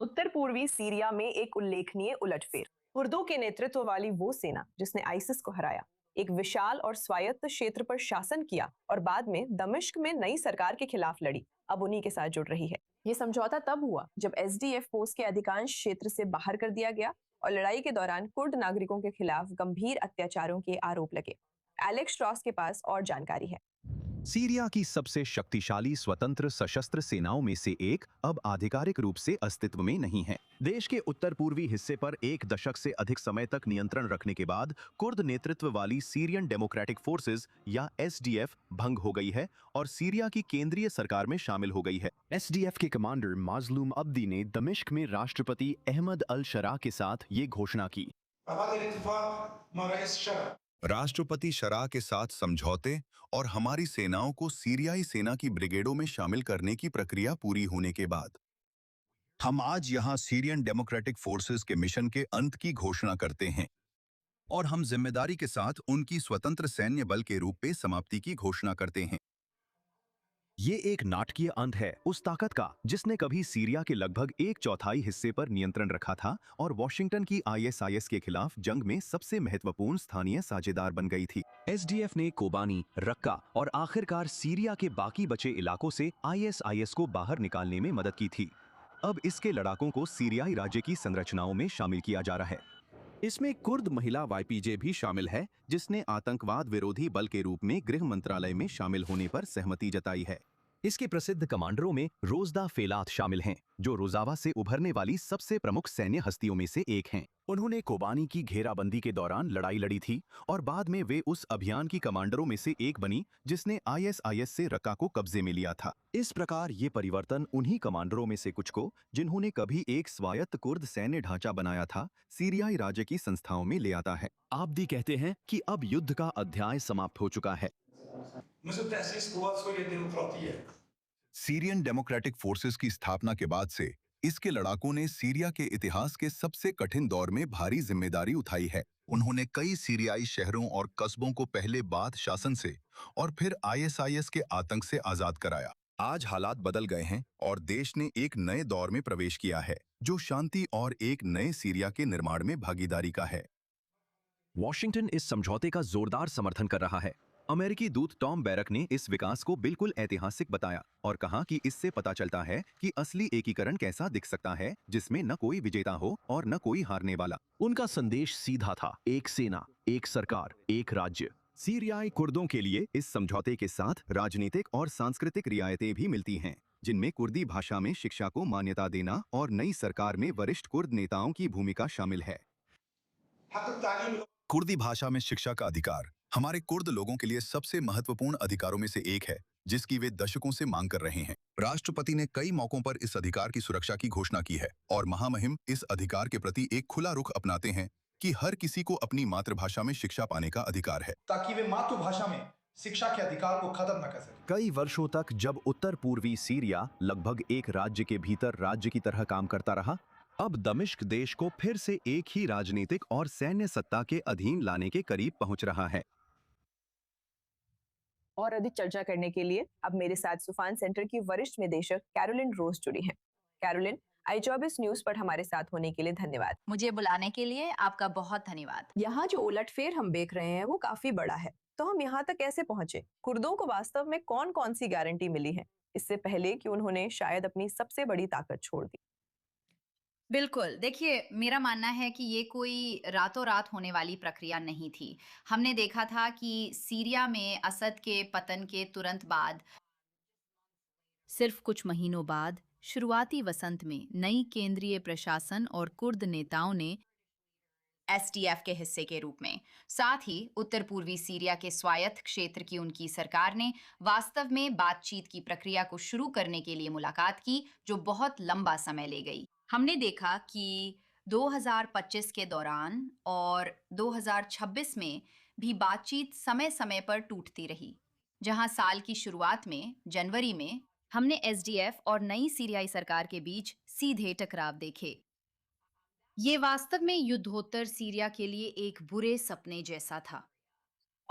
उत्तर पूर्वी सीरिया में एक उल्लेखनीय उलटफेर। कुर्दों के नेतृत्व वाली वो सेना जिसने आइसिस को हराया, एक विशाल और स्वायत्त क्षेत्र पर शासन किया और बाद में दमिश्क में नई सरकार के खिलाफ लड़ी, अब उन्हीं के साथ जुड़ रही है। ये समझौता तब हुआ जब एसडीएफ पोस्ट के अधिकांश क्षेत्र से बाहर कर दिया गया और लड़ाई के दौरान कुर्द नागरिकों के खिलाफ गंभीर अत्याचारों के आरोप लगे। एलेक्स स्ट्रॉस के पास और जानकारी है। सीरिया की सबसे शक्तिशाली स्वतंत्र सशस्त्र सेनाओं में से एक अब आधिकारिक रूप से अस्तित्व में नहीं है। देश के उत्तर पूर्वी हिस्से पर एक दशक से अधिक समय तक नियंत्रण रखने के बाद कुर्द नेतृत्व वाली सीरियन डेमोक्रेटिक फोर्सेस या एसडीएफ भंग हो गई है और सीरिया की केंद्रीय सरकार में शामिल हो गई है। एसडीएफ के कमांडर माजलूम अब्दी ने दमिश्क में राष्ट्रपति अहमद अल शरा के साथ ये घोषणा की। राष्ट्रपति शरा के साथ समझौते और हमारी सेनाओं को सीरियाई सेना की ब्रिगेडों में शामिल करने की प्रक्रिया पूरी होने के बाद हम आज यहां सीरियन डेमोक्रेटिक फोर्सेस के मिशन के अंत की घोषणा करते हैं और हम जिम्मेदारी के साथ उनकी स्वतंत्र सैन्य बल के रूप में समाप्ति की घोषणा करते हैं। ये एक नाटकीय अंत है उस ताकत का जिसने कभी सीरिया के लगभग 1/4 हिस्से पर नियंत्रण रखा था और वॉशिंगटन की आईएसआईएस के खिलाफ जंग में सबसे महत्वपूर्ण स्थानीय साझेदार बन गई थी। एसडीएफ ने कोबानी, रक्का और आखिरकार सीरिया के बाकी बचे इलाकों से आईएसआईएस को बाहर निकालने में मदद की थी। अब इसके लड़ाकों को सीरियाई राज्य की संरचनाओं में शामिल किया जा रहा है। इसमें कुर्द महिला वाईपीजे भी शामिल है, जिसने आतंकवाद विरोधी बल के रूप में गृह मंत्रालय में शामिल होने पर सहमति जताई है। इसके प्रसिद्ध कमांडरों में रोजदा फेलात शामिल हैं, जो रोजावा से उभरने वाली सबसे प्रमुख सैन्य हस्तियों में से एक हैं। उन्होंने कोबानी की घेराबंदी के दौरान लड़ाई लड़ी थी और बाद में वे उस अभियान की कमांडरों में से एक बनी जिसने आईएसआईएस से रक्का को कब्जे में लिया था। इस प्रकार ये परिवर्तन उन्हीं कमांडरों में से कुछ को, जिन्होंने कभी एक स्वायत्त कुर्द सैन्य ढांचा बनाया था, सीरियाई राज्य की संस्थाओं में ले आता है। आब्दी कहते हैं कि अब युद्ध का अध्याय समाप्त हो चुका है। सीरियन डेमोक्रेटिक फोर्सेस की स्थापना के बाद से इसके लड़ाकों ने सीरिया के इतिहास के सबसे कठिन दौर में भारी जिम्मेदारी उठाई है। उन्होंने कई सीरियाई शहरों और कस्बों को पहले बाथ शासन से और फिर आईएसआईएस के आतंक से आजाद कराया। आज हालात बदल गए हैं और देश ने एक नए दौर में प्रवेश किया है, जो शांति और एक नए सीरिया के निर्माण में भागीदारी का है। वॉशिंगटन इस समझौते का जोरदार समर्थन कर रहा है। अमेरिकी दूत टॉम बैरक ने इस विकास को बिल्कुल ऐतिहासिक बताया और कहा कि इससे पता चलता है कि असली एकीकरण कैसा दिख सकता है, जिसमें न कोई विजेता हो और न कोई हारने वाला। उनका संदेश सीधा था, एक सेना, एक सरकार, एक राज्य। सीरियाई कुर्दों के लिए इस समझौते के साथ राजनीतिक और सांस्कृतिक रियायतें भी मिलती हैं, जिनमें कुर्दी भाषा में शिक्षा को मान्यता देना और नई सरकार में वरिष्ठ कुर्द नेताओं की भूमिका शामिल है। कुर्दी भाषा में शिक्षा का अधिकार हमारे कुर्द लोगों के लिए सबसे महत्वपूर्ण अधिकारों में से एक है, जिसकी वे दशकों से मांग कर रहे हैं। राष्ट्रपति ने कई मौकों पर इस अधिकार की सुरक्षा की घोषणा की है और महामहिम इस अधिकार के प्रति एक खुला रुख अपनाते हैं कि हर किसी को अपनी मातृभाषा में शिक्षा पाने का अधिकार है, ताकि वे मातृभाषा में शिक्षा के अधिकार को खत्म न कर सके। कई वर्षों तक जब उत्तर पूर्वी सीरिया लगभग एक राज्य के भीतर राज्य की तरह काम करता रहा, अब दमिश्क देश को फिर से एक ही राजनीतिक और सैन्य सत्ता के अधीन लाने के करीब पहुंच रहा है। और अधिक चर्चा करने के लिए अब मेरे साथ सुफान सेंटर की वरिष्ठ निदेशक कैरोलिन रोज जुड़ी हैं। कैरोलिन, i24 न्यूज पर हमारे साथ होने के लिए धन्यवाद। मुझे बुलाने के लिए आपका बहुत धन्यवाद। यहाँ जो उलटफेर हम देख रहे हैं वो काफी बड़ा है, तो हम यहाँ तक कैसे पहुंचे? कुर्दों को वास्तव में कौन कौन सी गारंटी मिली है, इससे पहले कि उन्होंने शायद अपनी सबसे बड़ी ताकत छोड़ दी? बिल्कुल, देखिए मेरा मानना है कि ये कोई रातों रात होने वाली प्रक्रिया नहीं थी। हमने देखा था कि सीरिया में असद के पतन के तुरंत बाद, सिर्फ कुछ महीनों बाद, शुरुआती वसंत में नई केंद्रीय प्रशासन और कुर्द नेताओं ने एसडीएफ के हिस्से के रूप में, साथ ही उत्तर पूर्वी सीरिया के स्वायत्त क्षेत्र की उनकी सरकार ने वास्तव में बातचीत की प्रक्रिया को शुरू करने के लिए मुलाकात की, जो बहुत लंबा समय ले गई। हमने देखा कि 2025 के दौरान और 2026 में भी बातचीत समय समय पर टूटती रही। जहां साल की शुरुआत में जनवरी में हमने एसडीएफ और नई सीरियाई सरकार के बीच सीधे टकराव देखे। ये वास्तव में युद्धोत्तर सीरिया के लिए एक बुरे सपने जैसा था।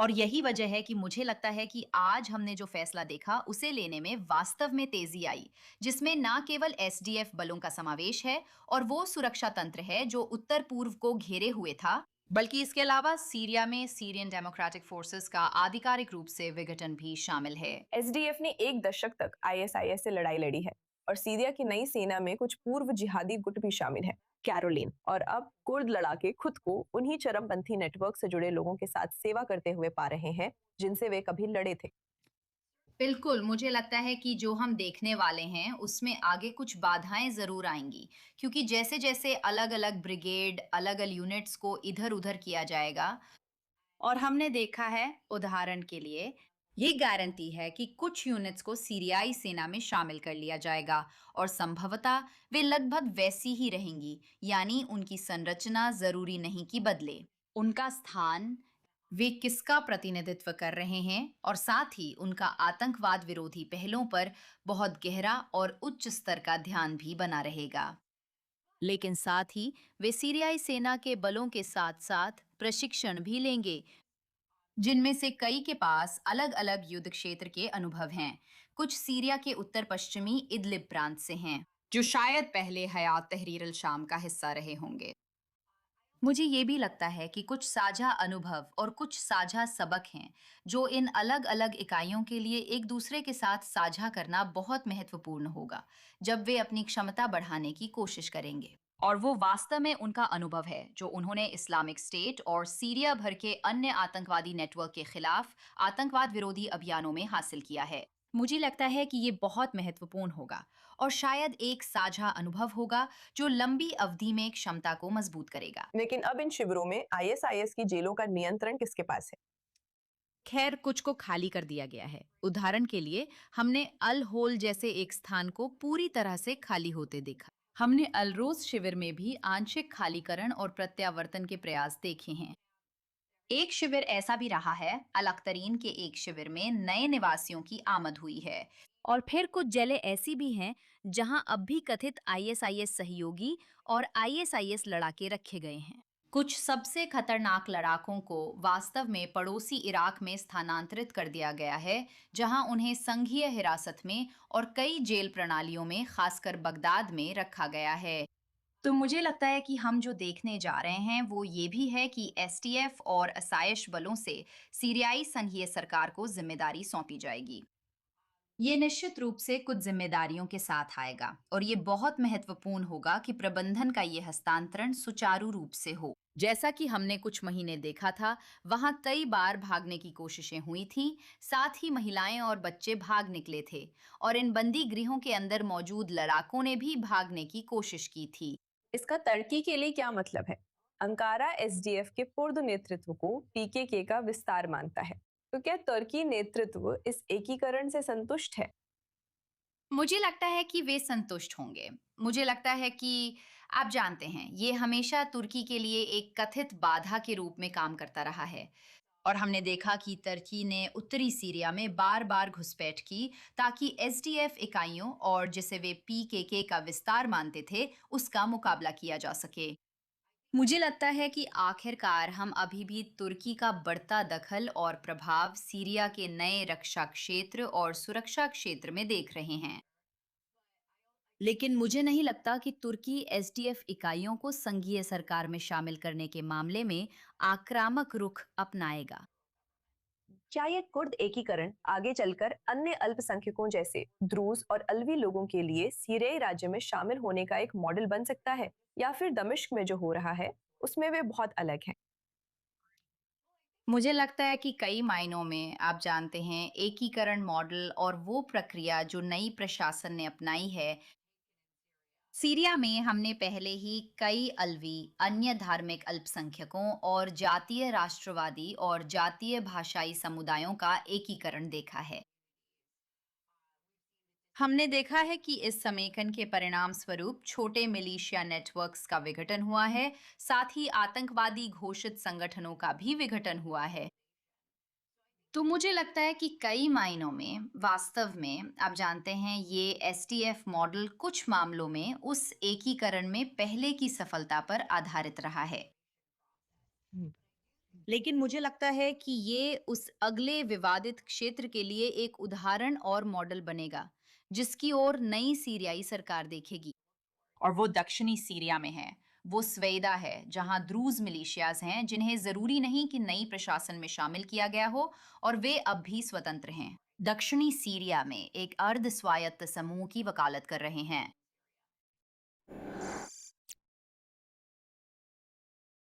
और यही वजह है कि मुझे लगता है कि आज हमने जो फैसला देखा उसे लेने में वास्तव में तेजी आई, जिसमें ना केवल एसडीएफ बलों का समावेश है और वो सुरक्षा तंत्र है जो उत्तर पूर्व को घेरे हुए था, बल्कि इसके अलावा सीरिया में सीरियन डेमोक्रेटिक फोर्सेस का आधिकारिक रूप से विघटन भी शामिल है। एसडीएफ ने एक दशक तक आईएसआईएस से लड़ाई लड़ी है और सीरिया की नई सेना में कुछ पूर्व जिहादी गुट भी शामिल है, कैरोलिन, और अब कुर्द लड़ाके खुद को उन्हीं चरमपंथी नेटवर्क से जुड़े लोगों के साथ सेवा करते हुए पा रहे हैं जिनसे वे कभी लड़े थे। बिल्कुल, मुझे लगता है कि जो हम देखने वाले हैं, उसमें आगे कुछ बाधाएँ ज़रूर आएँगी, क्योंकि जैसे-जैसे अलग-अलग ब्रिगेड, अलग-अलग यूनिट्स को इधर-उधर किया जाएगा और हमने देखा है, उदाहरण के लिए, ये गारंटी है कि कुछ यूनिट्स को सीरियाई सेना में शामिल कर लिया जाएगा और संभवतः वे लगभग वैसी ही रहेंगी, यानी उनकी संरचना ज़रूरी नहीं कि बदले। उनका स्थान, वे किसका प्रतिनिधित्व कर रहे हैं और साथ ही उनका आतंकवाद विरोधी पहलों पर बहुत गहरा और उच्च स्तर का ध्यान भी बना रहेगा। लेकिन साथ ही वे सीरियाई सेना के बलों के साथ-साथ प्रशिक्षण भी लेंगे, जिनमें से कई के पास अलग-अलग युद्ध क्षेत्र के अनुभव हैं। कुछ सीरिया के उत्तर पश्चिमी इदलिब प्रांत से हैं, जो शायद पहले हयात तहरीर अल शाम का हिस्सा रहे होंगे। मुझे ये भी लगता है कि कुछ साझा अनुभव और कुछ साझा सबक हैं जो इन अलग-अलग इकाइयों के लिए एक दूसरे के साथ साझा करना बहुत महत्वपूर्ण होगा जब वे अपनी क्षमता बढ़ाने की कोशिश करेंगे। और वो वास्तव में उनका अनुभव है जो उन्होंने इस्लामिक स्टेट और सीरिया भर के अन्य आतंकवादी नेटवर्क के खिलाफ आतंकवाद विरोधी अभियानों में हासिल किया है। मुझे लगता है कि ये बहुत महत्वपूर्ण होगा और शायद एक साझा अनुभव होगा जो लंबी अवधि में क्षमता को मजबूत करेगा। लेकिन अब इन शिविरों में आईएसआईएस की जेलों का नियंत्रण किसके पास है? खैर, कुछ को खाली कर दिया गया है। उदाहरण के लिए, हमने अल होल जैसे एक स्थान को पूरी तरह से खाली होते देखा। हमने अलरोज शिविर में भी आंशिक खालीकरण और प्रत्यावर्तन के प्रयास देखे हैं। एक शिविर ऐसा भी रहा है, अलख्तरीन के एक शिविर में नए निवासियों की आमद हुई है। और फिर कुछ जेलें ऐसी भी हैं जहां अब भी कथित आईएसआईएस सहयोगी और आईएसआईएस लड़ाके रखे गए हैं। कुछ सबसे खतरनाक लड़ाकों को वास्तव में पड़ोसी इराक में स्थानांतरित कर दिया गया है, जहां उन्हें संघीय हिरासत में और कई जेल प्रणालियों में, खासकर बगदाद में, रखा गया है। तो मुझे लगता है कि हम जो देखने जा रहे हैं वो ये भी है कि एसटीएफ और असाइश बलों से सीरियाई संघीय सरकार को जिम्मेदारी सौंपी जाएगी। ये निश्चित रूप से कुछ जिम्मेदारियों के साथ आएगा और ये बहुत महत्वपूर्ण होगा कि प्रबंधन का ये हस्तांतरण सुचारू रूप से हो। जैसा कि हमने कुछ महीने देखा था, वहां कई बार भागने की कोशिशें हुई थीं, साथ ही महिलाएं और बच्चे भाग निकले थे और इन बंदी गृहों के अंदर मौजूद लड़ाकों ने भी भागने की कोशिश की थी। इसका तुर्की के लिए क्या मतलब है? अंकारा एसडीएफ के पूर्व नेतृत्व को पीकेके का विस्तार मानता है, तो क्या तुर्की नेतृत्व इस एकीकरण से संतुष्ट है? मुझे लगता है कि वे संतुष्ट होंगे। मुझे लगता है कि आप जानते हैं, ये हमेशा तुर्की के लिए एक कथित बाधा के रूप में काम करता रहा है और हमने देखा कि तुर्की ने उत्तरी सीरिया में बार-बार घुसपैठ की ताकि एसडीएफ इकाइयों और जिसे वे पीकेके का विस्तार मानते थे, उसका मुकाबला किया जा सके। मुझे लगता है कि आखिरकार हम अभी भी तुर्की का बढ़ता दखल और प्रभाव सीरिया के नए रक्षा क्षेत्र और सुरक्षा क्षेत्र में देख रहे हैं। लेकिन मुझे नहीं लगता कि तुर्की एसडीएफ इकाइयों को संघीय सरकार में शामिल करने के मामले में आक्रामक रुख अपनाएगा। क्या ये कुर्द एकीकरण आगे चलकर अन्य अल्पसंख्यकों जैसे द्रूज और अलवी लोगों के लिए सीरियाई राज्य में शामिल होने का एक मॉडल बन सकता है, या फिर दमिश्क में जो हो रहा है उसमें वे बहुत अलग हैं? मुझे लगता है कि कई मायनों में, आप जानते हैं, एकीकरण मॉडल और वो प्रक्रिया जो नई प्रशासन ने अपनाई है, सीरिया में हमने पहले ही कई अलवी, अन्य धार्मिक अल्पसंख्यकों और जातीय राष्ट्रवादी और जातीय भाषाई समुदायों का एकीकरण देखा है। हमने देखा है कि इस समेकन के परिणाम स्वरूप छोटे मिलिशिया नेटवर्क्स का विघटन हुआ है, साथ ही आतंकवादी घोषित संगठनों का भी विघटन हुआ है। तो मुझे लगता है कि कई मायनों में, वास्तव में, आप जानते हैं, ये एसटीएफ मॉडल कुछ मामलों में उस एकीकरण में पहले की सफलता पर आधारित रहा है। लेकिन मुझे लगता है कि ये उस अगले विवादित क्षेत्र के लिए एक उदाहरण और मॉडल बनेगा, जिसकी ओर नई सीरियाई सरकार देखेगी। और वो दक्षिणी सीरिया में है। वो स्वेदा है, जहां द्रूज मिलिशियाज हैं, जिन्हें जरूरी नहीं कि नई प्रशासन में शामिल किया गया हो और वे अब भी स्वतंत्र हैं। दक्षिणी सीरिया में एक अर्ध स्वायत्त समूह की वकालत कर रहे हैं,